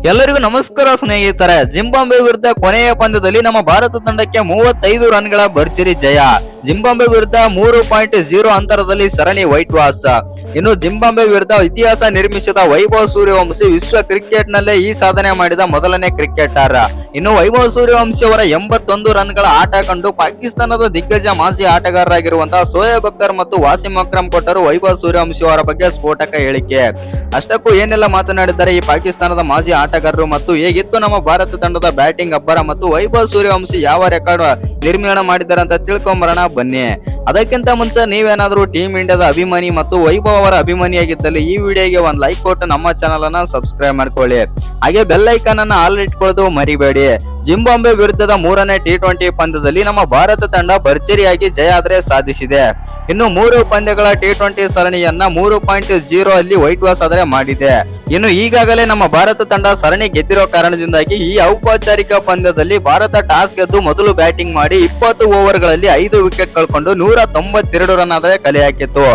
ಎಲ್ಲರಿಗೂ ನಮಸ್ಕಾರ ಸ್ನೇಹಿತರೆ. ಜಿಂಬಾಬ್ವೆ ವಿರುದ್ಧ ಕೊನೆಯ ಪಂದ್ಯದಲ್ಲಿ ನಮ್ಮ ಭಾರತ ತಂಡಕ್ಕೆ 35 ರನ್ಗಳ ಭರ್ಜರಿ ಜಯ. ಜಿಂಬಾಬ್ವೆ ವಿರುದ್ಧ 3.0 ಅಂತರದಲ್ಲಿ ಸರಣಿ ವೈಟ್ ವಾಶ್. ಇನ್ನು ಜಿಂಬಾಬ್ವೆ ವಿರುದ್ಧ ಇತಿಹಾಸ ನಿರ್ಮಿಸಿದ ವೈಭವ್ ಸೂರ್ಯವಂಶಿ ವಿಶ್ವ ಕ್ರಿಕೆಟ್ ನಲ್ಲೇ ಈ ಸಾಧನೆ ಮಾಡಿದ ಮೊದಲನೇ ಕ್ರಿಕೆಟರ್. ಇನ್ನು ವೈಭವ್ ಸೂರ್ಯವಂಶಿ ಅವರ 81 ರನ್ಗಳ ಆಟ ಕಂಡು ಪಾಕಿಸ್ತಾನದ ದಿಗ್ಗಜ ಮಾಜಿ ಆಟಗಾರರಾಗಿರುವಂತಹ ಶೋಯಬ್ ಅಖ್ತರ್ ಮತ್ತು ವಾಸಿಂ ಅಕ್ರಮ್ ಕೊಟ್ಟರು ವೈಭವ್ ಸೂರ್ಯವಂಶಿ ಅವರ ಬಗ್ಗೆ ಸ್ಫೋಟಕ ಹೇಳಿಕೆ. ಅಷ್ಟಕ್ಕೂ ಏನೆಲ್ಲ ಮಾತನಾಡಿದ್ದಾರೆ ಈ ಪಾಕಿಸ್ತಾನದ ಮಾಜಿ ಆಟಗಾರರು ಮತ್ತು ಹೇಗಿತ್ತು ನಮ್ಮ ಭಾರತ ತಂಡದ ಬ್ಯಾಟಿಂಗ್ ಅಬ್ಬರ ಮತ್ತು ವೈಭವ್ ಸೂರ್ಯವಂಶಿ ಯಾವ ರೆಕಾರ್ಡ್ ನಿರ್ಮಾಣ ಮಾಡಿದ್ದಾರೆ ಅಂತ ತಿಳ್ಕೊಂಬರೋಣ ಬನ್ನಿ. ಅದಕ್ಕಿಂತ ಮುಂಚೆ ನೀವೇನಾದ್ರೂ ಟೀಮ್ ಇಂಡಿಯಾದ ಅಭಿಮಾನಿ ಮತ್ತು ವೈಭವ್ ಅವರ ಅಭಿಮಾನಿಯಾಗಿದ್ದಲ್ಲಿ ಈ ವಿಡಿಯೋಗೆ ಒಂದು ಲೈಕ್ ಕೊಟ್ಟು ನಮ್ಮ ಚಾನಲ್ ಅನ್ನ ಸಬ್ಸ್ಕ್ರೈಬ್ ಮಾಡ್ಕೊಳ್ಳಿ. ಹಾಗೆ ಬೆಲ್ ಐಕಾನ್ ಅನ್ನ ಆಲ್ ಇಟ್ಕೊಳ್ಳೋದು ಮರಿಬೇಡಿ. ಜಿಂಬಾಬ್ವೆ ವಿರುದ್ಧದ 3ನೇ T20 ಪಂದ್ಯದಲ್ಲಿ ನಮ್ಮ ಭಾರತ ತಂಡ ಭರ್ಜರಿಯಾಗಿ ಜಯಾದ್ರೆ ಸಾಧಿಸಿದೆ. ಇನ್ನು 3 ಪಂದ್ಯಗಳ T20 ಸರಣಿಯನ್ನ 3.0 ಅಲ್ಲಿ ವೈಟ್ ವಾಶ್ ಆದ್ರೆ ಮಾಡಿದೆ. ಇನ್ನು ಈಗಾಗಲೇ ನಮ್ಮ ಭಾರತ ತಂಡ ಸರಣಿ ಗೆದ್ದಿರೋ ಕಾರಣದಿಂದಾಗಿ ಈ ಔಪಚಾರಿಕ ಪಂದ್ಯದಲ್ಲಿ ಭಾರತ ಟಾಸ್ ಗೆದ್ದು ಮೊದಲು ಬ್ಯಾಟಿಂಗ್ ಮಾಡಿ 20 ಓವರ್ಗಳಲ್ಲಿ 5 ವಿಕೆಟ್ ಕಳ್ಕೊಂಡು 192 ರನ್ ಆದ್ರೆ ಕಲೆ ಹಾಕಿತ್ತು.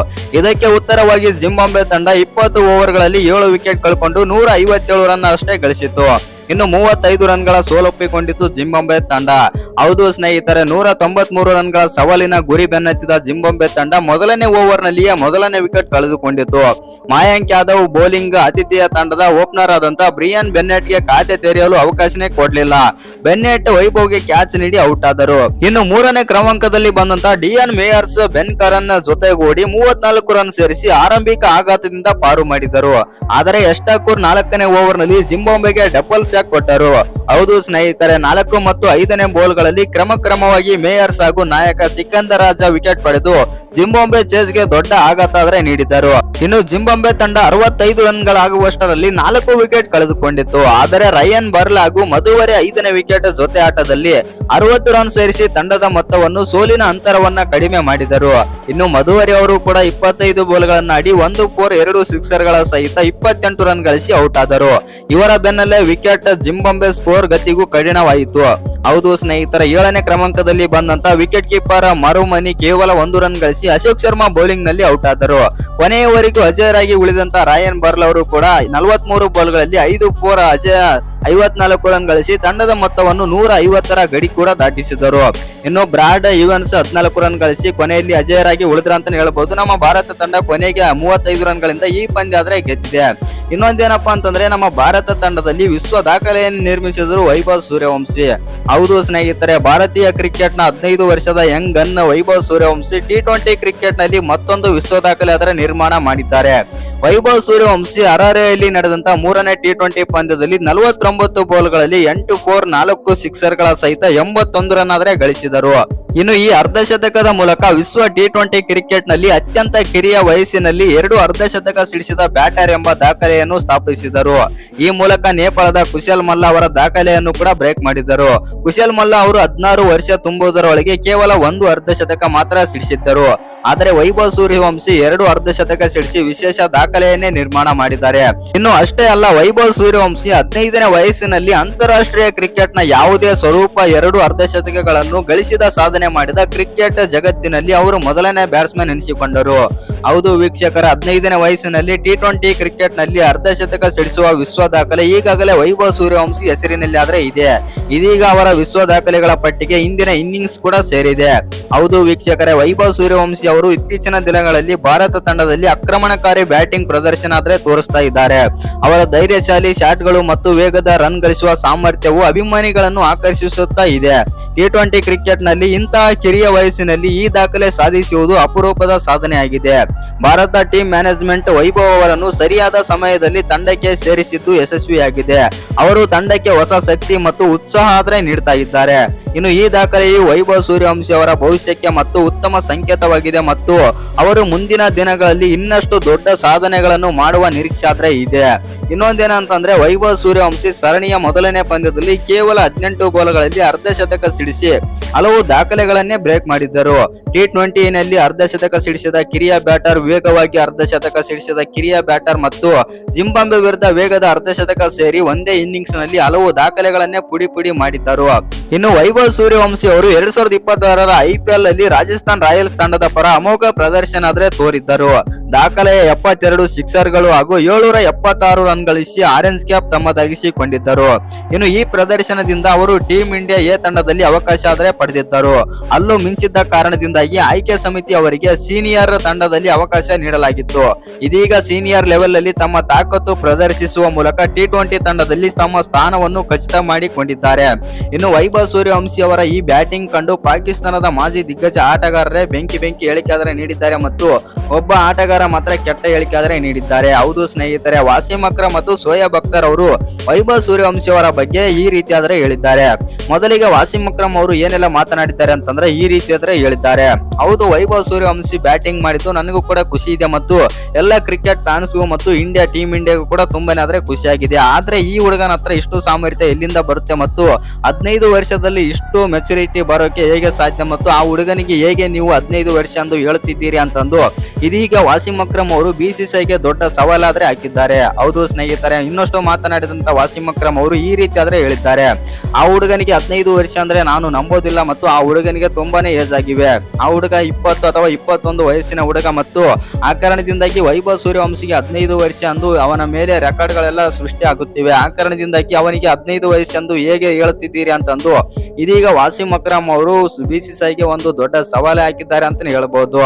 ಇದಕ್ಕೆ ಉತ್ತರವಾಗಿ ಜಿಂಬಾಬ್ವೆ ತಂಡ 20 ಓವರ್ಗಳಲ್ಲಿ 7 ವಿಕೆಟ್ ಕಳ್ಕೊಂಡು 157 ರನ್ ಅಷ್ಟೇ ಗಳಿಸಿತ್ತು. ಇನ್ನು 35 ರನ್ಗಳ ಸೋಲೊಪ್ಪಿಕೊಂಡಿತ್ತು ಜಿಂಬಾಬ್ವೆ ತಂಡ. ಹೌದು ಸ್ನೇಹಿತರೆ, 193 ರನ್ಗಳ ಸವಾಲಿನ ಗುರಿ ಬೆನ್ನತ್ತಿದ ಜಿಂಬಾಬ್ವೆ ತಂಡ ಮೊದಲನೇ ಓವರ್ ನಲ್ಲಿಯೇ ಮೊದಲನೇ ವಿಕೆಟ್ ಕಳೆದುಕೊಂಡಿತ್ತು. ಮಯಾಂಕ್ ಯಾದವ್ ಬೌಲಿಂಗ್ ಆತಿಥೇಯ ತಂಡದ ಓಪನರ್ ಆದಂತ ಬ್ರಿಯಾನ್ ಬೆನ್ನೆಟ್ ಗೆ ಖಾತೆ ತೆರೆಯಲು ಅವಕಾಶನೇ ಕೊಡ್ಲಿಲ್ಲ. ಬೆನ್ನೆಟ್ ವೈಭವ್ಗೆ ಕ್ಯಾಚ್ ನೀಡಿ ಔಟ್ ಆದರು. ಇನ್ನು 3ನೇ ಕ್ರಮಾಂಕದಲ್ಲಿ ಬಂದಂತ ಡಿಯಾನ್ ಮೇಯರ್ಸ್ ಬೆನ್ ಕರನ್ ಜೊತೆಗೂಡಿ 34 ರನ್ ಸೇರಿಸಿ ಆರಂಭಿಕ ಆಘಾತದಿಂದ ಪಾರು ಮಾಡಿದರು. ಆದರೆ ಎಸ್ಟಾಕೂರ್ 4ನೇ ಓವರ್ ನಲ್ಲಿ ಜಿಂಬಾಬ್ವೆಗೆ ಡಬಲ್ ಸ್ಯಾಕ್ ಕೊಟ್ಟರು. ಹೌದು ಸ್ನೇಹಿತರೆ, 4 ಮತ್ತು 5ನೇ ಬಾಲ್ಗಳಲ್ಲಿ ಕ್ರಮವಾಗಿ ಮೇಯರ್ಸ್ ಹಾಗೂ ನಾಯಕ ಸಿಕಂದರ್ ರಾಜ ವಿಕೆಟ್ ಪಡೆದು ಜಿಂಬಾಬ್ವೆ ಚೇಸ್ಗೆ ದೊಡ್ಡ ಆಘಾತ ಆದ್ರೆ ನೀಡಿದರು. ಇನ್ನು ಜಿಂಬಾಬ್ವೆ ತಂಡ 65 ರನ್ಗಳಾಗುವಷ್ಟರಲ್ಲಿ 4 ವಿಕೆಟ್ ಕಳೆದುಕೊಂಡಿತ್ತು. ಆದರೆ ರಯನ್ ಬರ್ಲ್ ಹಾಗೂ ಮಧುವರಿ 5ನೇ ವಿಕೆಟ್ ಜೊತೆ ಆಟದಲ್ಲಿ 60 ರನ್ ಸೇರಿಸಿ ತಂಡದ ಮೊತ್ತವನ್ನು ಸೋಲಿನ ಅಂತರವನ್ನ ಕಡಿಮೆ ಮಾಡಿದರು. ಇನ್ನು ಮಧುವರಿ ಅವರು ಕೂಡ 25 ಬಾಲ್ಗಳನ್ನ ಆಡಿ 1 4 2 ಸಿಕ್ಸರ್ಗಳ ಸಹಿತ 28 ರನ್ ಗಳಿಸಿ ಔಟ್ ಆದರು. ಇವರ ಬೆನ್ನಲ್ಲೇ ವಿಕೆಟ್ ಜಿಂಬಾಬ್ವೆ ಸ್ಕೋರ್ ಗತಿಗೂ ಕಠಿಣವಾಯಿತು. ಹೌದು ಸ್ನೇಹಿತರೆ, 7ನೇ ಕ್ರಮಾಂಕದಲ್ಲಿ ಬಂದಂತ ವಿಕೆಟ್ ಕೀಪರ್ ಮರುಮನಿ ಕೇವಲ 1 ರನ್ ಗಳಿಸಿ ಅಶೋಕ್ ಶರ್ಮಾ ಬೌಲಿಂಗ್ ನಲ್ಲಿ ಔಟ್ ಆದರು. ಕೊನೆಯವರೆಗೂ ಅಜಯರಾಗಿ ಉಳಿದಂತ ರಾಯನ್ ಬರ್ಲ್ ಅವರು ಕೂಡ 43 ಬಾಲ್ಗಳಲ್ಲಿ 5 4 ಅಜಯ 54 ರನ್ ಗಳಿಸಿ ತಂಡದ ಮೊತ್ತವನ್ನು 150ರ ಗಡಿ ಕೂಡ ದಾಟಿಸಿದರು. ಇನ್ನು ಬ್ರಾಡ್ ಇವನ್ಸ್ 14 ರನ್ ಗಳಿಸಿ ಕೊನೆಯಲ್ಲಿ ಅಜಯರಾಗಿ ಉಳಿದ್ರ ಅಂತಾನೆ ಹೇಳ್ಬಹುದು. ನಮ್ಮ ಭಾರತ ತಂಡ ಕೊನೆಗೆ 35 ರನ್ಗಳಿಂದ ಈ ಪಂದ್ಯ ಆದ್ರೆ ಗೆದ್ದಿದೆ. ಇನ್ನೊಂದೇನಪ್ಪಾ ಅಂತಂದ್ರೆ, ನಮ್ಮ ಭಾರತ ತಂಡದಲ್ಲಿ ವಿಶ್ವ ದಾಖಲೆಯನ್ನು ನಿರ್ಮಿಸಿದರು ವೈಭವ್ ಸೂರ್ಯವಂಶಿ. ಹೌದು ಸ್ನೇಹಿತರೆ, ಭಾರತೀಯ ಕ್ರಿಕೆಟ್ ನ 15 ವರ್ಷದ Young gun Vaibhav Suryavanshi T20 cricket ನಲ್ಲಿ ಮತ್ತೊಂದು ವಿಶ್ವ ದಾಖಲೆ ಅದರ ನಿರ್ಮಾಣ ಮಾಡಿದ್ದಾರೆ. ವೈಭವ್ ಸೂರ್ಯವಂಶಿ ಹರಾರೆಯಲ್ಲಿ ನಡೆದಂತ 3ನೇ T20 ಪಂದ್ಯದಲ್ಲಿ 49 ಬಾಲ್ಗಳಲ್ಲಿ 8 4 4 ಸಿಕ್ಸರ್ಗಳ ಸಹಿತ 81 ರನ್ ಆದ್ರೆ ಗಳಿಸಿದರು. ಇನ್ನು ಈ ಅರ್ಧಶತಕದ ಮೂಲಕ ವಿಶ್ವ T20 ಕ್ರಿಕೆಟ್ ನಲ್ಲಿ ಅತ್ಯಂತ ಕಿರಿಯ ವಯಸ್ಸಿನಲ್ಲಿ 2 ಅರ್ಧಶತಕ ಸಿಡಿಸಿದ ಬ್ಯಾಟರ್ ಎಂಬ ದಾಖಲೆಯನ್ನು ಸ್ಥಾಪಿಸಿದರು. ಈ ಮೂಲಕ ನೇಪಾಳದ ಕುಶಲ್ ಮಲ್ಲ ಅವರ ದಾಖಲೆಯನ್ನು ಕೂಡ ಬ್ರೇಕ್ ಮಾಡಿದರು. ಕುಶಲ್ ಮಲ್ಲ ಅವರು 16 ವರ್ಷ ತುಂಬುವುದರೊಳಗೆ ಕೇವಲ 1 ಅರ್ಧಶತಕ ಮಾತ್ರ ಸಿಡಿಸಿದ್ದರು. ಆದರೆ ವೈಭವ್ ಸೂರ್ಯವಂಶಿ 2 ಅರ್ಧಶತಕ ಸಿಡಿಸಿ ವಿಶೇಷ ದಾಖಲೆಯನ್ನೇ ನಿರ್ಮಾಣ ಮಾಡಿದ್ದಾರೆ. ಇನ್ನು ಅಷ್ಟೇ ಅಲ್ಲ, ವೈಭವ್ ಸೂರ್ಯವಂಶಿ 15ನೇ ವಯಸ್ಸಿನಲ್ಲಿ ಅಂತಾರಾಷ್ಟ್ರೀಯ ಕ್ರಿಕೆಟ್ ನ ಯಾವುದೇ ಸ್ವರೂಪ 2 ಅರ್ಧಶತಕಗಳನ್ನು ಗಳಿಸಿದ ಸಾಧನೆ ಮಾಡಿದ ಕ್ರಿಕೆಟ್ ಜಗತ್ತಿನಲ್ಲಿ ಅವರು ಮೊದಲನೇ ಬ್ಯಾಟ್ಸ್ಮನ್ ಎನಿಸಿಕೊಂಡರು. ಹೌದು ವೀಕ್ಷಕರ, 15ನೇ ವಯಸ್ಸಿನಲ್ಲಿ T20 ಕ್ರಿಕೆಟ್ ನಲ್ಲಿ ಅರ್ಧಶತಕ ಸಿಡಿಸುವ ವಿಶ್ವ ದಾಖಲೆ ಈಗಾಗಲೇ ವೈಭವ್ ಸೂರ್ಯವಂಶಿ ಹೆಸರಿನಲ್ಲಿ ಆದ್ರೆ ಇದೆ. ಇದೀಗ ಅವರ ವಿಶ್ವ ದಾಖಲೆಗಳ ಪಟ್ಟಿಗೆ ಇಂದಿನ ಇನ್ನಿಂಗ್ಸ್ ಕೂಡ ಸೇರಿದೆ. ಹೌದು ವೀಕ್ಷಕರೇ, ವೈಭವ್ ಸೂರ್ಯವಂಶಿ ಅವರು ಇತ್ತೀಚಿನ ದಿನಗಳಲ್ಲಿ ಭಾರತ ತಂಡದಲ್ಲಿ ಆಕ್ರಮಣಕಾರಿ ಬ್ಯಾಟಿಂಗ್ ಪ್ರದರ್ಶನ ಆದ್ರೆ ತೋರಿಸ್ತಾ ಇದ್ದಾರೆ. ಅವರ ಧೈರ್ಯಶಾಲಿ ಶಾಟ್ಗಳು ಮತ್ತು ವೇಗದ ರನ್ ಗಳಿಸುವ ಸಾಮರ್ಥ್ಯವು ಅಭಿಮಾನಿಗಳನ್ನು ಆಕರ್ಷಿಸುತ್ತಾ ಇದೆ. T20 ಕ್ರಿಕೆಟ್ ನಲ್ಲಿ ಇಂತಹ ಕಿರಿಯ ವಯಸ್ಸಿನಲ್ಲಿ ಈ ದಾಖಲೆ ಸಾಧಿಸುವುದು ಅಪರೂಪದ ಸಾಧನೆಯಾಗಿದೆ. ಭಾರತ ಟೀಮ್ ಮ್ಯಾನೇಜ್ಮೆಂಟ್ ವೈಭವ್ ಅವರನ್ನು ಸರಿಯಾದ ಸಮಯದಲ್ಲಿ ತಂಡಕ್ಕೆ ಸೇರಿಸಿದ್ದು ಯಶಸ್ವಿಯಾಗಿದೆ. ಅವರು ತಂಡಕ್ಕೆ ಹೊಸ ಶಕ್ತಿ ಮತ್ತು ಉತ್ಸಾಹ ಆದ್ರೆ ನೀಡ್ತಾ ಇದ್ದಾರೆ. ಇನ್ನು ಈ ದಾಖಲೆಯು ವೈಭವ್ ಸೂರ್ಯವಂಶಿ ಅವರ ಭವಿಷ್ಯಕ್ಕೆ ಮತ್ತು ಉತ್ತಮ ಸಂಕೇತವಾಗಿದೆ ಮತ್ತು ಅವರು ಮುಂದಿನ ದಿನಗಳಲ್ಲಿ ಇನ್ನಷ್ಟು ದೊಡ್ಡ ಸಾಧನೆಗಳನ್ನು ಮಾಡುವ ನಿರೀಕ್ಷೆ ಆದ್ರೆ ಇದೆ. ಇನ್ನೊಂದೇನಂತಂದ್ರೆ, ವೈಭವ್ ಸೂರ್ಯವಂಶಿ ಸರಣಿಯ ಮೊದಲನೇ ಪಂದ್ಯದಲ್ಲಿ ಕೇವಲ 18 ಬಾಲ್ಗಳಲ್ಲಿ ಅರ್ಧಶತಕ ಸಿಡಿಸಿ ಹಲವು ದಾಖಲೆ ದಾಖಲೆಗಳನ್ನೇ ಬ್ರೇಕ್ ಮಾಡಿದ್ದರು. T20ನಲ್ಲಿ ಅರ್ಧಶತಕ ಸಿಡಿಸಿದ ಕಿರಿಯ ಬ್ಯಾಟರ್, ವೇಗವಾಗಿ ಅರ್ಧಶತಕ ಸಿಡಿಸಿದ ಕಿರಿಯ ಬ್ಯಾಟರ್ ಮತ್ತು ಜಿಂಬಾಬ್ವೆ ವಿರುದ್ಧ ವೇಗದ ಅರ್ಧಶತಕ ಸೇರಿ ಒಂದೇ ಇನ್ನಿಂಗ್ಸ್ ನಲ್ಲಿ ಹಲವು ದಾಖಲೆಗಳನ್ನೇ ಪುಡಿ ಮಾಡಿದ್ದರು. ಇನ್ನು ವೈಭವ್ ಸೂರ್ಯವಂಶಿ ಅವರು 2026ರ IPL ನಲ್ಲಿ ರಾಜಸ್ಥಾನ್ ರಾಯಲ್ಸ್ ತಂಡದ ಪರ ಅಮೋಘ ಪ್ರದರ್ಶನ ತೋರಿದ್ದರು. ದಾಖಲೆಯ 72 ಸಿಕ್ಸರ್ಗಳು ಹಾಗೂ 776 ರನ್ ಗಳಿಸಿ ಆರೆಂಜ್ ಕ್ಯಾಪ್ ತಮ್ಮದಾಗಿಸಿಕೊಂಡಿದ್ದರು. ಇನ್ನು ಈ ಪ್ರದರ್ಶನದಿಂದ ಅವರು ಟೀಮ್ ಇಂಡಿಯಾ ಎ ತಂಡದಲ್ಲಿ ಅವಕಾಶ ಪಡೆದಿದ್ದರು. ಅಲ್ಲೂ ಮಿಂಚಿದ್ದ ಕಾರಣದಿಂದಾಗಿ ಆಯ್ಕೆ ಸಮಿತಿ ಅವರಿಗೆ ಸೀನಿಯರ್ ತಂಡದಲ್ಲಿ ಅವಕಾಶ ನೀಡಲಾಗಿತ್ತು. ಇದೀಗ ಸೀನಿಯರ್ ಲೆವೆಲ್ ನಲ್ಲಿ ತಮ್ಮ ತಾಕತ್ತು ಪ್ರದರ್ಶಿಸುವ ಮೂಲಕ T20 ತಂಡದಲ್ಲಿ ತಮ್ಮ ಸ್ಥಾನವನ್ನು ಖಚಿತ ಮಾಡಿಕೊಂಡಿದ್ದಾರೆ. ಇನ್ನು ವೈಭವ್ ಸೂರ್ಯವಂಶಿ ಅವರ ಈ ಬ್ಯಾಟಿಂಗ್ ಕಂಡು ಪಾಕಿಸ್ತಾನದ ಮಾಜಿ ದಿಗ್ಗಜ ಆಟಗಾರರೇ ಬೆಂಕಿ ಹೇಳಿಕೆ ನೀಡಿದ್ದಾರೆ ಮತ್ತು ಒಬ್ಬ ಆಟಗಾರ ಮಾತ್ರ ಕೆಟ್ಟ ಹೇಳಿಕೆ ನೀಡಿದ್ದಾರೆ. ಹೌದು ಸ್ನೇಹಿತರೆ, ವಾಸಿಂ ಅಕ್ರಮ್ ಮತ್ತು ಶೋಯಬ್ ಅಖ್ತರ್ ಅವರು ವೈಭವ್ ಸೂರ್ಯವಂಶಿ ಅವರ ಬಗ್ಗೆ ಈ ರೀತಿ ಹೇಳಿದ್ದಾರೆ. ಮೊದಲಿಗೆ ವಾಸಿಂ ಅಕ್ರಮ್ ಅವರು ಏನೆಲ್ಲ ಮಾತನಾಡಿದ್ದಾರೆ ಅಂತಂದ್ರೆ ಈ ರೀತಿ ಹೇಳಿದ್ದಾರೆ. ಹೌದು, ವೈಭವ್ ಸೂರ್ಯವಂಶಿ ಬ್ಯಾಟಿಂಗ್ ಮಾಡಿದ್ದು ನನಗೂ ಕೂಡ ಖುಷಿ ಇದೆ ಮತ್ತು ಎಲ್ಲ ಕ್ರಿಕೆಟ್ ಫ್ಯಾನ್ಸ್ಗೂ ಮತ್ತು ಟೀಮ್ ಇಂಡಿಯಾಗೂ ಕೂಡ ತುಂಬಾನೇ ಖುಷಿಯಾಗಿದೆ. ಆದ್ರೆ ಈ ಹುಡುಗನ ಹತ್ರ ಇಷ್ಟು ಸಾಮರ್ಥ್ಯ ಎಲ್ಲಿಂದ ಬರುತ್ತೆ ಮತ್ತು 15 ವರ್ಷದಲ್ಲಿ ಇಷ್ಟು ಮೆಚುರಿಟಿ ಬರೋಕೆ ಹೇಗೆ ಸಾಧ್ಯ ಮತ್ತು ಆ ಹುಡುಗನಿಗೆ ಹೇಗೆ ನೀವು 15 ವರ್ಷ ಎಂದು ಹೇಳ್ತಿದ್ದೀರಿ ಅಂತಂದು ಇದೀಗ ವಾಸಿಂ ಅಕ್ರಮ್ ಅವರು BCCIಗೆ ದೊಡ್ಡ ಸವಾಲಾದ್ರೆ ಹಾಕಿದ್ದಾರೆ. ಹೌದು ಸ್ನೇಹಿತರೆ, ಇನ್ನಷ್ಟು ಮಾತನಾಡಿದಂತ ವಾಸಿಂ ಅಕ್ರಮ್ ಅವರು ಈ ರೀತಿ ಹೇಳಿದ್ದಾರೆ. ಆ ಹುಡುಗನಿಗೆ 15 ವರ್ಷ ಅಂದ್ರೆ ನಾನು ನಂಬೋದಿಲ್ಲ ಮತ್ತು ಆ ಹುಡುಗನಿಗೆ ತುಂಬಾನೇ ಏಜ್ ಆಗಿವೆ. ಆ ಹುಡುಗ 20 ಅಥವಾ 21 ವಯಸ್ಸಿನ ಹುಡುಗ ಮತ್ತು ಆ ಕಾರಣದಿಂದಾಗಿ ವೈಭವ್ ಸೂರ್ಯವಂಶಿಗೆ 15 ವರ್ಷ ಅಂದು ಅವನ ಮೇಲೆ ರೆಕಾರ್ಡ್ ಗಳೆಲ್ಲ ಸೃಷ್ಟಿ ಆಗುತ್ತಿವೆ. ಆ ಕಾರಣದಿಂದಾಗಿ ಅವನಿಗೆ 15 ವಯಸ್ಸೆಂದು ಹೇಗೆ ಹೇಳುತ್ತಿದ್ದೀರಿ ಅಂತಂದು ಇದೀಗ ವಾಸಿಂ ಅಕ್ರಮ್ ಅವರು BCCIಗೆ ಒಂದು ದೊಡ್ಡ ಸವಾಲು ಹಾಕಿದ್ದಾರೆ ಅಂತಾನೆ ಹೇಳ್ಬಹುದು.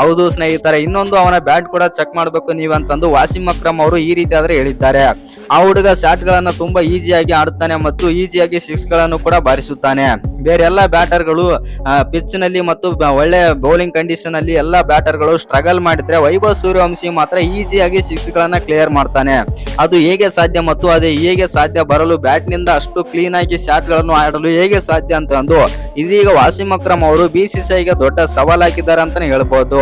ಹೌದು ಸ್ನೇಹಿತರೆ, ಇನ್ನೊಂದು ಅವನ ಬ್ಯಾಟ್ ಕೂಡ ಚೆಕ್ ಮಾಡ್ಬೇಕು ನೀವಂತಂದು ವಾಸಿಂ ಅಕ್ರಮ್ ಅವರು ಈ ರೀತಿ ಹೇಳಿದ್ದಾರೆ. ಆ ಹುಡುಗ ಶಾಟ್ ಗಳನ್ನ ತುಂಬಾ ಈಸಿಯಾಗಿ ಆಡುತ್ತಾನೆ ಮತ್ತು ಈಸಿಯಾಗಿ ಸಿಕ್ಸ್ ಗಳನ್ನು ಕೂಡ ಬಾರಿಸುತ್ತಾನೆ. ಬೇರೆ ಎಲ್ಲ ಬ್ಯಾಟರ್ಗಳು ಪಿಚ್ ನಲ್ಲಿ ಮತ್ತು ಒಳ್ಳೆ ಬೌಲಿಂಗ್ ಕಂಡೀಷನ್ ಅಲ್ಲಿ ಎಲ್ಲ ಬ್ಯಾಟರ್ಗಳು ಸ್ಟ್ರಗಲ್ ಮಾಡಿದ್ರೆ ವೈಭವ್ ಸೂರ್ಯವಂಶಿ ಮಾತ್ರ ಈಸಿಯಾಗಿ ಸಿಕ್ಸ್ ಗಳನ್ನ ಕ್ಲಿಯರ್ ಮಾಡ್ತಾನೆ. ಅದು ಹೇಗೆ ಸಾಧ್ಯ ಮತ್ತು ಅದೇ ಹೇಗೆ ಸಾಧ್ಯ ಬರಲು ಬ್ಯಾಟ್ ನಿಂದ ಅಷ್ಟು ಕ್ಲೀನ್ ಆಗಿ ಶಾಟ್ ಗಳನ್ನು ಆಡಲು ಹೇಗೆ ಸಾಧ್ಯ ಅಂತಂದು ಇದೀಗ ವಾಸಿಂ ಅಕ್ರಮ್ ಅವರು BCCIಗೆ ದೊಡ್ಡ ಸವಾಲ್ ಹಾಕಿದ್ದಾರೆ ಅಂತಾನೆ ಹೇಳ್ಬಹುದು.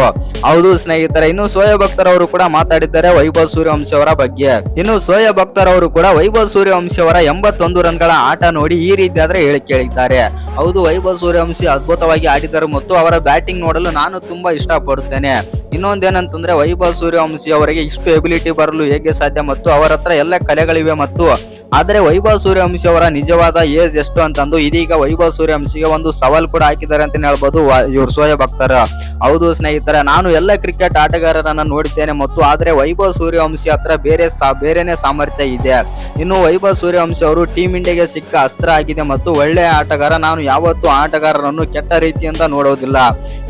ಹೌದು ಸ್ನೇಹಿತರೆ, ಇನ್ನು ಶೋಯಬ್ ಅಖ್ತರ್ ಅವರು ಕೂಡ ಮಾತಾಡಿದ್ದಾರೆ ವೈಭವ್ ಸೂರ್ಯವಂಶಿ ಅವರ ಬಗ್ಗೆ. ಇನ್ನು ಶೋಯಬ್ ಅಖ್ತರ್ ಅವರು ಕೂಡ ವೈಭವ್ ಸೂರ್ಯವಂಶಿ ಅವರ 81 ರನ್ಗಳ ಆಟ ನೋಡಿ ಈ ರೀತಿ ಹೇಳಿದ್ದಾರೆ. ಹೌದು, ವೈಭವ್ ಸೂರ್ಯವಂಶಿ ಅದ್ಭುತವಾಗಿ ಆಡಿದರು ಮತ್ತು ಅವರ ಬ್ಯಾಟಿಂಗ್ ನೋಡಲು ನಾನು ತುಂಬಾ ಇಷ್ಟಪಡುತ್ತೇನೆ. ಇನ್ನೊಂದೇನಂತಂದ್ರೆ ವೈಭವ್ ಸೂರ್ಯವಂಶಿ ಅವರಿಗೆ ಇಷ್ಟು ಎಬಿಲಿಟಿ ಬರಲು ಹೇಗೆ ಸಾಧ್ಯ ಮತ್ತು ಅವರ ಹತ್ರ ಎಲ್ಲ ಕಲೆಗಳಿವೆ ಮತ್ತು ಆದರೆ ವೈಭವ್ ಸೂರ್ಯವಂಶಿ ಅವರ ನಿಜವಾದ ಏಜ್ ಎಷ್ಟು ಅಂತಂದು ಇದೀಗ ವೈಭವ್ ಸೂರ್ಯವಂಶಿಗೆ ಒಂದು ಸವಾಲ್ ಕೂಡ ಹಾಕಿದ್ದಾರೆ ಅಂತ ಹೇಳ್ಬೋದು ಇವ್ರು ಶೋಯಬ್ ಅಖ್ತರ್. ಹೌದು ಸ್ನೇಹಿತರೆ, ನಾನು ಎಲ್ಲ ಕ್ರಿಕೆಟ್ ಆಟಗಾರರನ್ನ ನೋಡಿದ್ದೇನೆ ಮತ್ತು ಆದರೆ ವೈಭವ್ ಸೂರ್ಯವಂಶಿ ಹತ್ರ ಬೇರೆನೆ ಸಾಮರ್ಥ್ಯ ಇದೆ. ಇನ್ನು ವೈಭವ್ ಸೂರ್ಯವಂಶಿ ಅವರು ಟೀಮ್ ಇಂಡಿಯಾಗೆ ಸಿಕ್ಕ ಅಸ್ತ್ರ ಆಗಿದೆ ಮತ್ತು ಒಳ್ಳೆಯ ಆಟಗಾರ. ನಾನು ಯಾವತ್ತೂ ಆಟಗಾರರನ್ನು ಕೆಟ್ಟ ರೀತಿಯಿಂದ ನೋಡೋದಿಲ್ಲ.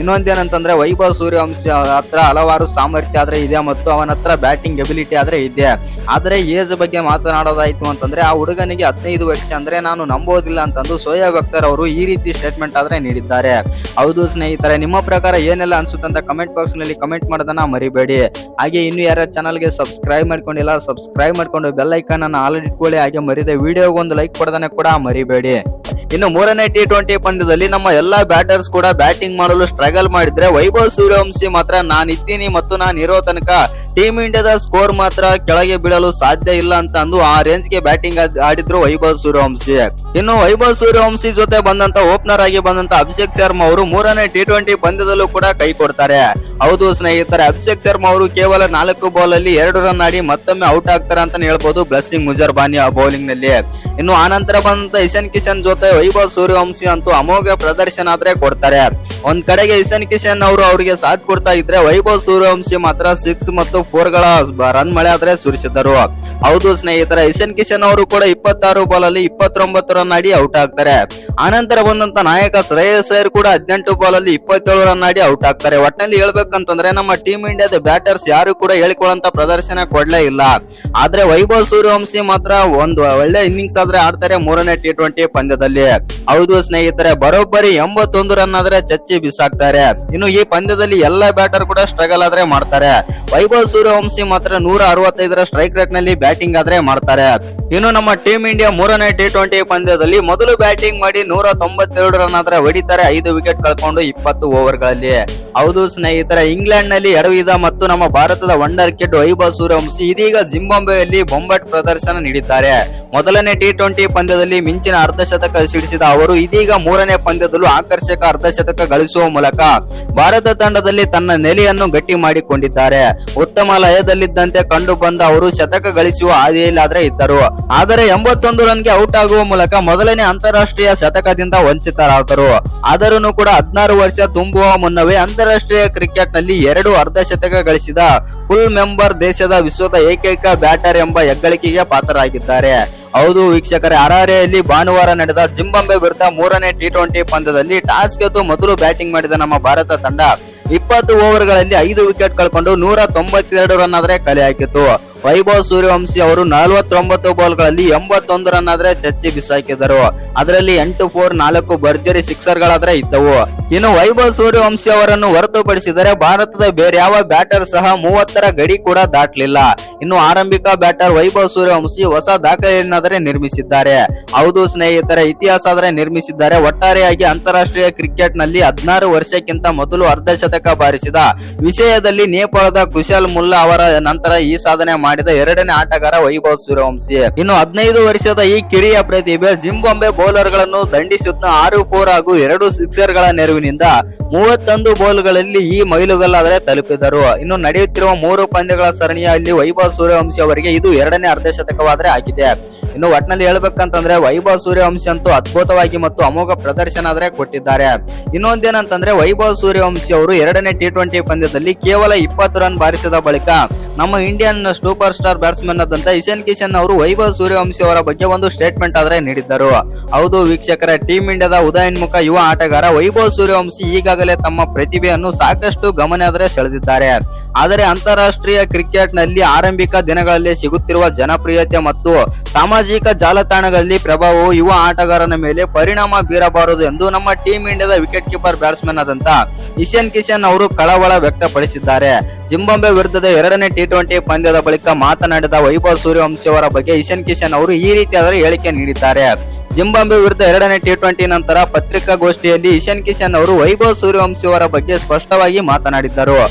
ಇನ್ನೊಂದೇನಂತಂದ್ರೆ ವೈಭವ್ ಸೂರ್ಯವಂಶಿ ಹತ್ರ ಹಲವಾರು ಸಾಮರ್ಥ್ಯ ಇದೆ ಮತ್ತು ಅವನ ಹತ್ರ ಬ್ಯಾಟಿಂಗ್ ಎಬಿಲಿಟಿ ಇದೆ. ಆದ್ರೆ ಏಜ್ ಬಗ್ಗೆ ಮಾತನಾಡೋದಾಯ್ತು ಅಂತಂದ್ರೆ ಆ ಹುಡುಗನಿಗೆ 15 ವರ್ಷ ಅಂದ್ರೆ ನಾನು ನಂಬೋದಿಲ್ಲ ಅಂತಂದು ಶೋಯಬ್ ಅಖ್ತರ್ ಅವರು ಈ ರೀತಿ ಸ್ಟೇಟ್ಮೆಂಟ್ ನೀಡಿದ್ದಾರೆ. ಹೌದು ಸ್ನೇಹಿತರೆ, ನಿಮ್ಮ ಪ್ರಕಾರ ಏನೆಲ್ಲ ಅನ್ಸುತ್ತೆ ಅಂತ ಕಮೆಂಟ್ ಬಾಕ್ಸ್ ನಲ್ಲಿ ಕಮೆಂಟ್ ಮಾಡೋದನ್ನ ಮರಿಬೇಡಿ. ಹಾಗೆ ಇನ್ನು ಯಾರ ಚಾನಲ್ಗೆ ಸಬ್ಸ್ಕ್ರೈಬ್ ಮಾಡ್ಕೊಂಡಿಲ್ಲ ಸಬ್ಸ್ಕ್ರೈಬ್ ಮಾಡ್ಕೊಂಡು ಬೆಲ್ ಐಕಾನ್ ಅನ್ನು ಆಲ್ ಇಟ್ಕೊಳ್ಳಿ. ಹಾಗೆ ಮರಿದೆ ವಿಡಿಯೋಗೆ ಒಂದು ಲೈಕ್ ಕೊಡೋದನ್ನ ಕೂಡ ಮರಿಬೇಡಿ. ಇನ್ನು 3ನೇ T20 ಪಂದ್ಯದಲ್ಲಿ ನಮ್ಮ ಎಲ್ಲಾ ಬ್ಯಾಟರ್ಸ್ ಕೂಡ ಬ್ಯಾಟಿಂಗ್ ಮಾಡಲು ಸ್ಟ್ರಗಲ್ ಮಾಡಿದ್ರೆ ವೈಭವ್ ಸೂರ್ಯವಂಶಿ ಮಾತ್ರ ನಾನಿದ್ದೀನಿ ಮತ್ತು ನಾನು ಇರೋ ತನಕ ಟೀಮ್ ಇಂಡಿಯಾದ ಸ್ಕೋರ್ ಮಾತ್ರ ಕೆಳಗೆ ಬೀಳಲು ಸಾಧ್ಯ ಇಲ್ಲ ಅಂತ ಅಂದು ಆ ರೇಂಜ್ ಗೆ ಬ್ಯಾಟಿಂಗ್ ಆಡಿದ್ರು ವೈಭವ್ ಸೂರ್ಯವಂಶಿ. ಇನ್ನು ವೈಭವ್ ಸೂರ್ಯವಂಶಿ ಜೊತೆ ಬಂದಂತ ಓಪನರ್ ಆಗಿ ಬಂದಂತ ಅಭಿಷೇಕ್ ಶರ್ಮಾ ಅವರು 3ನೇ T20 ಪಂದ್ಯದಲ್ಲೂ ಕೂಡ ಕೈ ಕೊಡ್ತಾರೆ. ಹೌದು ಸ್ನೇಹಿತರೆ, ಅಭಿಷೇಕ್ ಶರ್ಮಾ ಅವರು ಕೇವಲ 4 ಬಾಲ್ ಅಲ್ಲಿ 2 ರನ್ ಆಡಿ ಮತ್ತೊಮ್ಮೆ ಔಟ್ ಆಗ್ತಾರೆ ಅಂತಾನೆ ಹೇಳ್ಬೋದು ಬ್ಲೆಸ್ಸಿಂಗ್ ಮುಜರ್ಬಾನಿ ಬೌಲಿಂಗ್ ನಲ್ಲಿ. ಇನ್ನು ಆನಂತರ ಬಂದಂತ ಇಶಾನ್ ಕಿಶನ್ ಜೊತೆ ವೈಭವ್ ಸೂರ್ಯವಂಶಿ ಅಂತೂ ಅಮೋಘ ಪ್ರದರ್ಶನ ಕೊಡ್ತಾರೆ. ಒಂದ್ ಕಡೆಗೆ ಇಶಾನ್ ಕಿಶನ್ ಅವರು ಅವರಿಗೆ ಸಾಥ್ ಕೊಡ್ತಾ ಇದ್ರೆ ವೈಭವ್ ಸೂರ್ಯವಂಶಿ ಮಾತ್ರ 6 ಮತ್ತು 4 ಗಳ ರನ್ ಮಳೆ ಸುರಿಸಿದರು. ಹೌದು ಸ್ನೇಹಿತರೆ, ಇಶಾನ್ ಕಿಶನ್ ಅವರು ಕೂಡ 26 ಬಾಲ್ ಅಲ್ಲಿ 29 ರನ್ ಆಡಿ ಔಟ್ ಆಗ್ತಾರೆ. ಆನಂತರ ಬಂದಂತ ನಾಯಕ ಶ್ರೇಯಸ್ ಅಯ್ಯರ್ ಕೂಡ 18 ಬಾಲ್ ಅಲ್ಲಿ 27 ರನ್ ಆಡಿ ಔಟ್ ಆಗ್ತಾರೆ. ಒಟ್ಟಿನಲ್ಲಿ ಹೇಳ್ಬೇಕಂತಂದ್ರೆ ನಮ್ಮ ಟೀಮ್ ಇಂಡಿಯಾದ ಬ್ಯಾಟರ್ಸ್ ಯಾರು ಕೂಡ ಹೇಳಿಕೊಳ್ಳುವಂತ ಪ್ರದರ್ಶನ ಕೊಡ್ಲೇ ಇಲ್ಲ. ಆದ್ರೆ ವೈಭವ್ ಸೂರ್ಯವಂಶಿ ಮಾತ್ರ ಒಂದು ಒಳ್ಳೆ ಇನ್ನಿಂಗ್ಸ್ ಆಡ್ತಾರೆ 3ನೇ T20 ಪಂದ್ಯದಲ್ಲಿ. ಹೌದು ಸ್ನೇಹಿತರೆ, ಬರೋಬ್ಬರಿ 81 ರನ್ ಚಚ್ಚಿ ಬಿಸಾಕ್ತಾರೆ. ಇನ್ನು ಈ ಪಂದ್ಯದಲ್ಲಿ ಎಲ್ಲ ಬ್ಯಾಟರ್ ಕೂಡ ಸ್ಟ್ರಗಲ್ ಮಾಡ್ತಾರೆ. ವೈಭವ್ ಸೂರ್ಯವಂಶಿ ಮಾತ್ರ 165 ಸ್ಟ್ರೈಕ್ ರೇಟ್ ನಲ್ಲಿ ಬ್ಯಾಟಿಂಗ್ ಮಾಡ್ತಾರೆ. ಇನ್ನು ನಮ್ಮ ಟೀಮ್ ಇಂಡಿಯಾ 3ನೇ T20 ಪಂದ್ಯದಲ್ಲಿ ಮೊದಲು ಬ್ಯಾಟಿಂಗ್ ಮಾಡಿ 192 ರನ್ ಹೊಡಿತಾರೆ. 5 ವಿಕೆಟ್ ಕಳ್ಕೊಂಡು 20 ಓವರ್ ಗಳಲ್ಲಿ. ಹೌದು ಸ್ನೇಹಿತರೆ, ಇಂಗ್ಲೆಂಡ್ ನಲ್ಲಿ ಎಡವಿದ ಮತ್ತು ನಮ್ಮ ಭಾರತದ ವಂಡರ್ ಕಿಡ್ ವೈಭವ್ ಸೂರ್ಯವಂಶಿ ಇದೀಗ ಜಿಂಬಾಬ್ವೆಯಲ್ಲಿ ಬೊಂಬಾಟ್ ಪ್ರದರ್ಶನ ನೀಡಿದ್ದಾರೆ. ಮೊದಲನೇ T20 ಪಂದ್ಯದಲ್ಲಿ ಮಿಂಚಿನ ಅರ್ಧಶತಕ ಸಿಡಿಸಿದ ಅವರು ಇದೀಗ ಮೂರನೇ ಪಂದ್ಯದಲ್ಲೂ ಆಕರ್ಷಕ ಅರ್ಧಶತಕ ಗಳಿಸುವ ಮೂಲಕ ಭಾರತ ತಂಡದಲ್ಲಿ ತನ್ನ ನೆಲೆಯನ್ನು ಗಟ್ಟಿ ಮಾಡಿಕೊಂಡಿದ್ದಾರೆ. ಉತ್ತಮ ಲಯದಲ್ಲಿದ್ದಂತೆ ಕಂಡು ಬಂದ ಅವರು ಶತಕ ಗಳಿಸುವ ಹಾದಿಯಲ್ಲಾದ್ರೆ ಇದ್ದರು. ಆದರೆ 81 ರನ್ಗೆ ಔಟ್ ಆಗುವ ಮೂಲಕ ಮೊದಲನೇ ಅಂತಾರಾಷ್ಟ್ರೀಯ ಶತಕದಿಂದ ವಂಚಿತರಾದರು. ಆದರೂ ಕೂಡ 16 ವರ್ಷ ತುಂಬುವ ಮುನ್ನವೇ ಅಂತಾರಾಷ್ಟ್ರೀಯ ಕ್ರಿಕೆಟ್ ನಲ್ಲಿ 2 ಅರ್ಧಶತಕ ಗಳಿಸಿದ ಫುಲ್ ಮೆಂಬರ್ ದೇಶದ ವಿಶ್ವದ ಏಕೈಕ ಬ್ಯಾಟರ್ ಎಂಬ ಹೆಗ್ಗಳಿಕೆಗೆ ಪಾತ್ರರಾಗಿದ್ದಾರೆ. ಹೌದು ವೀಕ್ಷಕರೇ, ಹರಾರೆಯಲ್ಲಿ ಭಾನುವಾರ ನಡೆದ ಜಿಂಬಾಬ್ವೆ ವಿರುದ್ಧ ಮೂರನೇ T20 ಪಂದ್ಯದಲ್ಲಿ ಟಾಸ್ ಗೆದ್ದು ಮೊದಲು ಬ್ಯಾಟಿಂಗ್ ಮಾಡಿದ ನಮ್ಮ ಭಾರತ ತಂಡ 20 ಓವರ್ಗಳಲ್ಲಿ 5 ವಿಕೆಟ್ ಕಳ್ಕೊಂಡು 192 ರನ್ ಆದ್ರೆ ಕಲೆ ಹಾಕಿತು. ವೈಭವ್ ಸೂರ್ಯವಂಶಿ ಅವರು 49 ಬಾಲ್ಗಳಲ್ಲಿ 81 ರನ್ ಆದ್ರೆ ಚಚ್ಚಿ ಬಿಸಾಕಿದರು. ಅದರಲ್ಲಿ 8 4 4 ಭರ್ಜರಿ ಸಿಕ್ಸರ್ ಗಳಾದ್ರೆ ಇದ್ದವು. ಇನ್ನು ವೈಭವ್ ಸೂರ್ಯವಂಶಿ ಅವರನ್ನು ಹೊರತುಪಡಿಸಿದರೆ ಭಾರತದ ಬೇರೆ ಯಾವ ಬ್ಯಾಟರ್ ಸಹ 30ರ ಗಡಿ ಕೂಡ ದಾಟಲಿಲ್ಲ. ಇನ್ನು ಆರಂಭಿಕ ಬ್ಯಾಟರ್ ವೈಭವ್ ಸೂರ್ಯವಂಶಿ ಹೊಸ ದಾಖಲೆಯನ್ನಾದರೆ ನಿರ್ಮಿಸಿದ್ದಾರೆ. ಹೌದು ಸ್ನೇಹಿತರೆ, ಇತಿಹಾಸ ಆದ್ರೆ ನಿರ್ಮಿಸಿದ್ದಾರೆ. ಒಟ್ಟಾರೆಯಾಗಿ ಅಂತಾರಾಷ್ಟ್ರೀಯ ಕ್ರಿಕೆಟ್ ನಲ್ಲಿ 16 ವರ್ಷಕ್ಕಿಂತ ಮೊದಲು ಅರ್ಧಶತಕ ಬಾರಿಸಿದ ವಿಷಯದಲ್ಲಿ ನೇಪಾಳದ ಕುಶಾಲ್ ಮುಲ್ಲಾ ಅವರ ನಂತರ ಈ ಸಾಧನೆ ಮಾಡಿದ ಎರಡನೇ ಆಟಗಾರ ವೈಭವ್ ಸೂರ್ಯವಂಶಿ. ಇನ್ನು 15 ವರ್ಷದ ಈ ಕಿರಿಯ ಪ್ರತಿಭೆ ಜಿಂಬಾಬ್ವೆ ಬೌಲರ್ ಗಳನ್ನು ದಂಡಿಸುತ್ತಾ 6-4 ಹಾಗೂ 2 ಸಿಕ್ಸರ್ ಗಳ ನೆರವಿನಿಂದ 31 ಬಾಲ್ಗಳಲ್ಲಿ ಈ ಮೈಲುಗಲ್ಲಾದರೆ ತಲುಪಿದರು. ಇನ್ನು ನಡೆಯುತ್ತಿರುವ 3 ಪಂದ್ಯಗಳ ಸರಣಿಯಲ್ಲಿ ವೈಭವ್ ಸೂರ್ಯವಂಶಿ ಅವರಿಗೆ ಇದು ಎರಡನೇ ಅರ್ಧಶತಕವಾದ್ರೆ ಆಗಿದೆ. ಇನ್ನು ಒಟ್ನಲ್ಲಿ ಹೇಳ್ಬೇಕಂತಂದ್ರೆ ವೈಭವ್ ಸೂರ್ಯವಂಶಿ ಅಂತೂ ಅದ್ಭುತವಾಗಿ ಮತ್ತು ಅಮೋಘ ಪ್ರದರ್ಶನ ಆದ್ರೆ ಕೊಟ್ಟಿದ್ದಾರೆ. ಇನ್ನೊಂದೇನಂತಂದ್ರೆ ವೈಭವ್ ಸೂರ್ಯವಂಶಿ ಅವರು ಎರಡನೇ T20 ಪಂದ್ಯದಲ್ಲಿ ಕೇವಲ 20 ರನ್ ಬಾರಿಸಿದ ಬಳಿಕ ನಮ್ಮ ಇಂಡಿಯನ್ ಸೂಪರ್ ಸ್ಟಾರ್ ಬ್ಯಾಟ್ಸ್ಮನ್ ಆದಂತ ಇಶಾನ್ ಕಿಶನ್ ಅವರು ವೈಭವ್ ಸೂರ್ಯವಂಶಿ ಅವರ ಬಗ್ಗೆ ಒಂದು ಸ್ಟೇಟ್ಮೆಂಟ್ ಆದ್ರೆ ನೀಡಿದ್ದರು. ಹೌದು ವೀಕ್ಷಕರ, ಟೀಮ್ ಇಂಡಿಯಾದ ಉದಯೋನ್ಮುಖ ಯುವ ಆಟಗಾರ ವೈಭವ್ ಸೂರ್ಯವಂಶಿ ಈಗಾಗಲೇ ತಮ್ಮ ಪ್ರತಿಭೆಯನ್ನು ಸಾಕಷ್ಟು ಗಮನ ಆದ್ರೆ ಸೆಳೆದಿದ್ದಾರೆ. ಆದರೆ ಅಂತಾರಾಷ್ಟ್ರೀಯ ಕ್ರಿಕೆಟ್ ನಲ್ಲಿ ಆರಂಭಿಕ ದಿನಗಳಲ್ಲಿ ಸಿಗುತ್ತಿರುವ ಜನಪ್ರಿಯತೆ ಮತ್ತು ಸಾಮಾಜಿಕ ಜಾಲತಾಣಗಳಲ್ಲಿ ಪ್ರಭಾವವು ಯುವ ಆಟಗಾರನ ಮೇಲೆ ಪರಿಣಾಮ ಬೀರಬಾರದು ಎಂದು ನಮ್ಮ ಟೀಮ್ ಇಂಡಿಯಾದ ವಿಕೆಟ್ ಕೀಪರ್ ಬ್ಯಾಟ್ಸ್ಮನ್ ಆದಂತ ಇಶಾನ್ ಕಿಶನ್ ಅವರು ಕಳವಳ ವ್ಯಕ್ತಪಡಿಸಿದ್ದಾರೆ. ಜಿಂಬಾಬ್ವೆ ವಿರುದ್ಧದ ಎರಡನೇ T20 ಪಂದ್ಯದ ಬಳಿಕ ಮಾತನಾಡಿದ ವೈಭವ್ ಸೂರ್ಯವಂಶಿ ಅವರ ಬಗ್ಗೆ ಇಶಾನ್ ಕಿಶನ್ ಅವರು ಈ ರೀತಿಯಾದ ಹೇಳಿಕೆ ನೀಡಿದ್ದಾರೆ. ಜಿಂಬಾಬ್ವೆ ವಿರುದ್ಧ ಎರಡನೇ T20 ನಂತರ ಪತ್ರಿಕಾಗೋಷ್ಠಿಯಲ್ಲಿ ಇಶಾನ್ ಕಿಶನ್ ಅವರು ವೈಭವ್ ಸೂರ್ಯವಂಶಿ ಅವರ ಬಗ್ಗೆ ಸ್ಪಷ್ಟವಾಗಿ ಮಾತನಾಡಿದ್ದರು.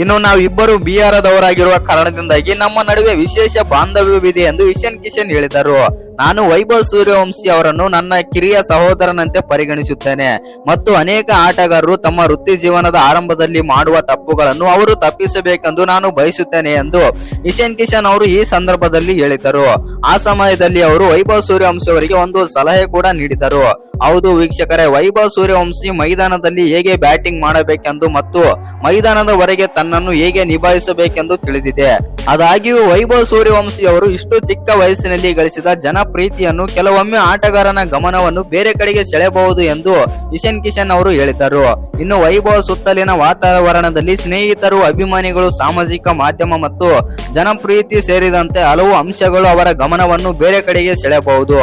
ಇನ್ನು ನಾವಿಬ್ಬರು ಬಿಹಾರದವರಾಗಿರುವ ಕಾರಣದಿಂದಾಗಿ ನಮ್ಮ ನಡುವೆ ವಿಶೇಷ ಬಾಂಧವ್ಯವಿದೆ ಎಂದು ಇಶಾನ್ ಕಿಶನ್ ಹೇಳಿದರು. ನಾನು ವೈಭವ್ ಸೂರ್ಯವಂಶಿ ಅವರನ್ನು ನನ್ನ ಕಿರಿಯ ಸಹೋದರನಂತೆ ಪರಿಗಣಿಸುತ್ತೇನೆ ಮತ್ತು ಅನೇಕ ಆಟಗಾರರು ತಮ್ಮ ವೃತ್ತಿ ಜೀವನದ ಆರಂಭದಲ್ಲಿ ಮಾಡುವ ತಪ್ಪುಗಳನ್ನು ಅವರು ತಪ್ಪಿಸಬೇಕೆಂದು ನಾನು ಬಯಸುತ್ತೇನೆ ಎಂದು ಇಶಾನ್ ಕಿಶನ್ ಅವರು ಈ ಸಂದರ್ಭದಲ್ಲಿ ಹೇಳಿದರು. ಆ ಸಮಯದಲ್ಲಿ ಅವರು ವೈಭವ್ ಸೂರ್ಯವಂಶಿ ಅವರಿಗೆ ಒಂದು ಸಲಹೆ ಕೂಡ ನೀಡಿದರು. ಹೌದು ವೀಕ್ಷಕರೇ, ವೈಭವ್ ಸೂರ್ಯವಂಶಿ ಮೈದಾನದಲ್ಲಿ ಹೇಗೆ ಬ್ಯಾಟಿಂಗ್ ಮಾಡಬೇಕೆಂದು ಮತ್ತು ಮೈದಾನದ ಹೊರಗೆ ತನ್ನನ್ನು ಹೇಗೆ ನಿಭಾಯಿಸಬೇಕೆಂದು ತಿಳಿದಿದೆ. ಆದಾಗ್ಯೂ ವೈಭವ್ ಸೂರ್ಯವಂಶಿ ಅವರು ಇಷ್ಟು ಚಿಕ್ಕ ವಯಸ್ಸಿನಲ್ಲಿ ಗಳಿಸಿದ ಜನಪ್ರೀತಿಯನ್ನು ಕೆಲವೊಮ್ಮೆ ಆಟಗಾರನ ಗಮನವನ್ನು ಬೇರೆ ಕಡೆಗೆ ಸೆಳೆಯಬಹುದು ಎಂದು ಇಶಾನ್ ಕಿಶನ್ ಅವರು ಹೇಳಿದರು. ಇನ್ನು ವೈಭವ್ ಸುತ್ತಲಿನ ವಾತಾವರಣದಲ್ಲಿ ಸ್ನೇಹಿತರು, ಅಭಿಮಾನಿಗಳು, ಸಾಮಾಜಿಕ ಮಾಧ್ಯಮ ಮತ್ತು ಜನಪ್ರೀತಿ ಸೇರಿದಂತೆ ಹಲವು ಅಂಶಗಳು ಅವರ ಗಮನವನ್ನು ಬೇರೆ ಕಡೆಗೆ ಸೆಳೆಯಬಹುದು.